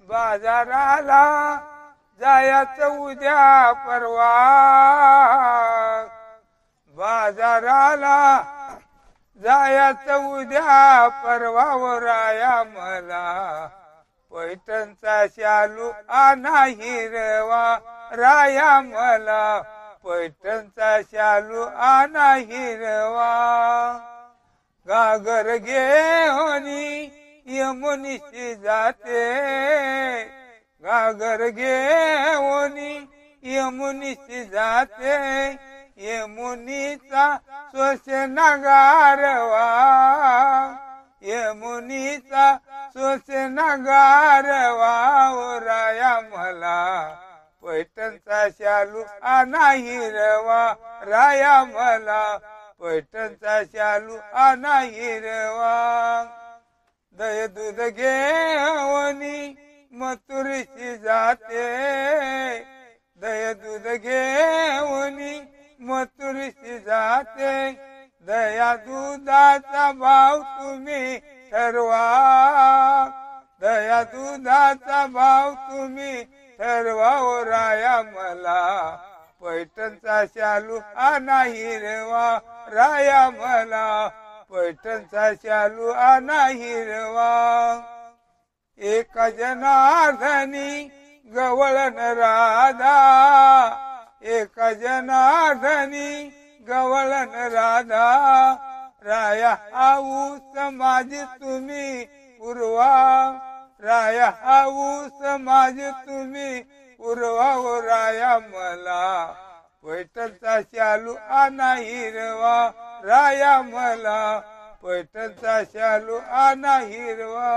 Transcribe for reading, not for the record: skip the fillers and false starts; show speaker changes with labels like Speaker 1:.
Speaker 1: बाजाराला जायचं उद्या परवा, बाजाराला जायचं उद्या परवा राया मला पैठणचा शालू आणा हिरवा, राया मला पैठणचा शालू आणा हिरवा. घागर घेऊनी यमुनीशी जाते, घागर घेऊनी यमुनीशी जाते, यमुनीचा श्वसना गारवा, यमुनीचा श्वसना गारवा राया मला पैठणचा शालू आणा हिरवा, राया मला पैठणचा शालू आणा हिरवा. दही दूध घेऊनी मथुरीशी जाते, दही दूध घेऊनी मथुरीशी जाते, दया दुधाचा भाव तुम्ही ठरवा, दया दुधाचा भाव तुम्ही ठरवा राया मला पैठणचा शालू आणा हिरवा, राया मला पैठणचा शालू आणा हिरवा. एका जनार्दनी गवळण राधा, एका जनार्दनी गवळण राधा, राया हाऊस माझी तुम्ही पुरवा, राया हाऊस माझी तुम्ही पुरवा राया मला पैठणचा शालू आणा हिरवा, राया मला पैठणचा शालू आणा हिरवा.